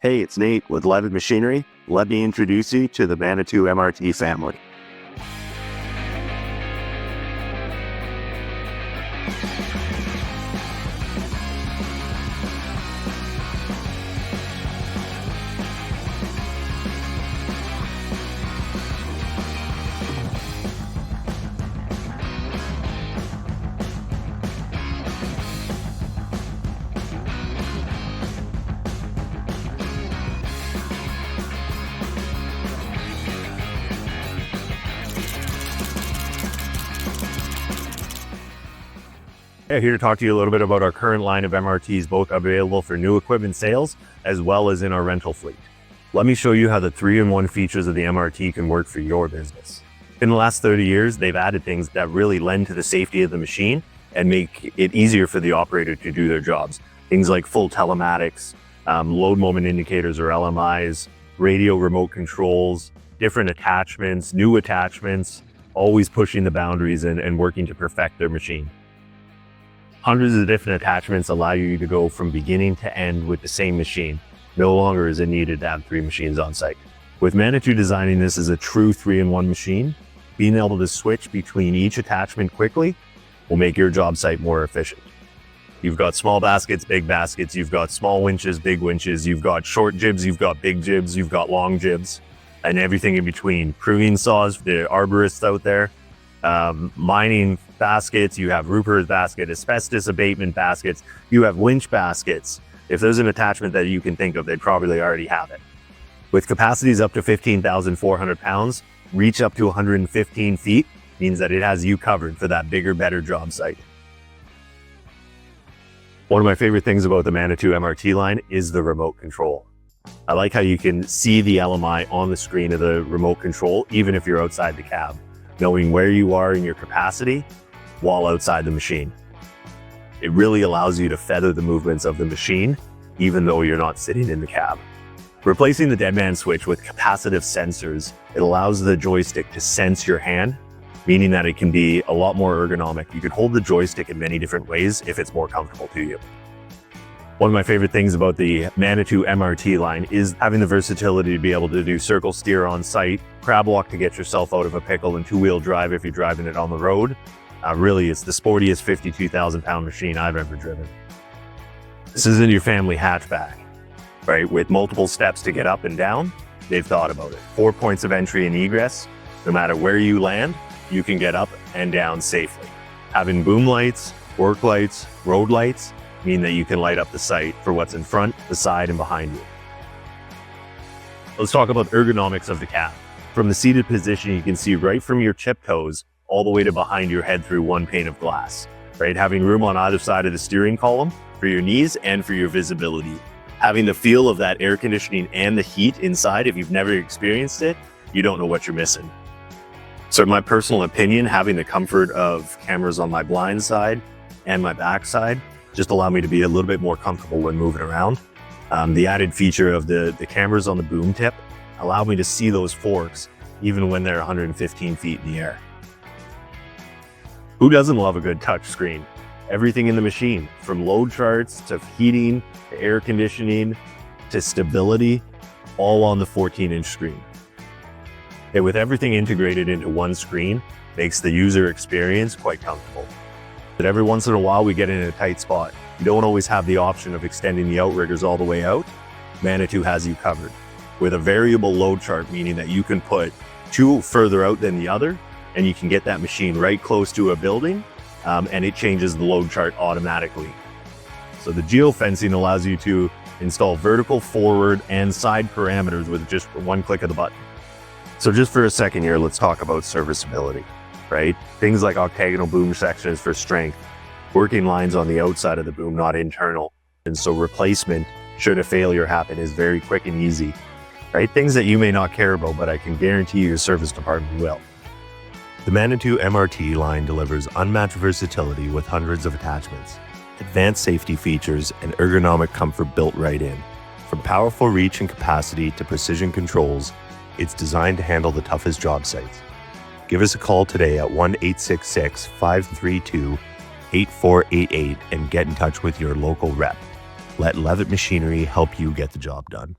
Hey, it's Nate with Leavitt Machinery. Let me introduce you to the Manitou MRT family. Here to talk to you a little bit about our current line of MRTs, both available for new equipment sales as well as in our rental fleet. Let me show you how the 3-in-1 features of the MRT can work for your business. In the last 30 years, they've added things that really lend to the safety of the machine and make it easier for the operator to do their jobs. Things like full telematics, load moment indicators or LMIs, radio remote controls, different attachments, new attachments, always pushing the boundaries and working to perfect their machine. Hundreds of different attachments allow you to go from beginning to end with the same machine. No longer is it needed to have 3 machines on site. With Manitou designing this as a true 3-in-1 machine, being able to switch between each attachment quickly will make your job site more efficient. You've got small baskets, big baskets, you've got small winches, big winches, you've got short jibs, you've got big jibs, you've got long jibs, and everything in between. Pruning saws for the arborists out there, mining baskets, you have roofer's basket, asbestos abatement baskets, you have winch baskets. If there's an attachment that you can think of, they probably already have it. With capacities up to 15,400 pounds, reach up to 115 feet, means that it has you covered for that bigger, better job site. One of my favorite things about the Manitou MRT line is the remote control. I like how you can see the LMI on the screen of the remote control, even if you're outside the cab, knowing where you are in your capacity while outside the machine. It really allows you to feather the movements of the machine, even though you're not sitting in the cab. Replacing the dead man switch with capacitive sensors, it allows the joystick to sense your hand, meaning that it can be a lot more ergonomic. You can hold the joystick in many different ways if it's more comfortable to you. One of my favorite things about the Manitou MRT line is having the versatility to be able to do circle steer on site, crab walk to get yourself out of a pickle, and 2-wheel drive if you're driving it on the road. Really, it's the sportiest 52,000 pound machine I've ever driven. This isn't your family hatchback, right? With multiple steps to get up and down, they've thought about it. 4 points of entry and egress. No matter where you land, you can get up and down safely. Having boom lights, work lights, road lights mean that you can light up the site for what's in front, the side, and behind you. Let's talk about ergonomics of the cab. From the seated position, you can see right from your tip toes all the way to behind your head through one pane of glass, right? Having room on either side of the steering column for your knees and for your visibility. Having the feel of that air conditioning and the heat inside, if you've never experienced it, you don't know what you're missing. So in my personal opinion, having the comfort of cameras on my blind side and my back side just allow me to be a little bit more comfortable when moving around. The added feature of the cameras on the boom tip allow me to see those forks even when they're 115 feet in the air. Who doesn't love a good touch screen? Everything in the machine, from load charts to heating, to air conditioning, to stability, all on the 14-inch screen. And with everything integrated into one screen, makes the user experience quite comfortable. But every once in a while, we get in a tight spot. You don't always have the option of extending the outriggers all the way out. Manitou has you covered with a variable load chart, meaning that you can put 2 further out than the other, and you can get that machine right close to a building, and it changes the load chart automatically. So the geofencing allows you to install vertical, forward, and side parameters with just one click of the button. So just for a second here, let's talk about serviceability, right? Things like octagonal boom sections for strength, working lines on the outside of the boom, not internal. And so replacement, should a failure happen, is very quick and easy, right? Things that you may not care about, but I can guarantee your service department will. The Manitou MRT line delivers unmatched versatility with hundreds of attachments, advanced safety features, and ergonomic comfort built right in. From powerful reach and capacity to precision controls, it's designed to handle the toughest job sites. Give us a call today at 1-866-532-8488 and get in touch with your local rep. Let Leavitt Machinery help you get the job done.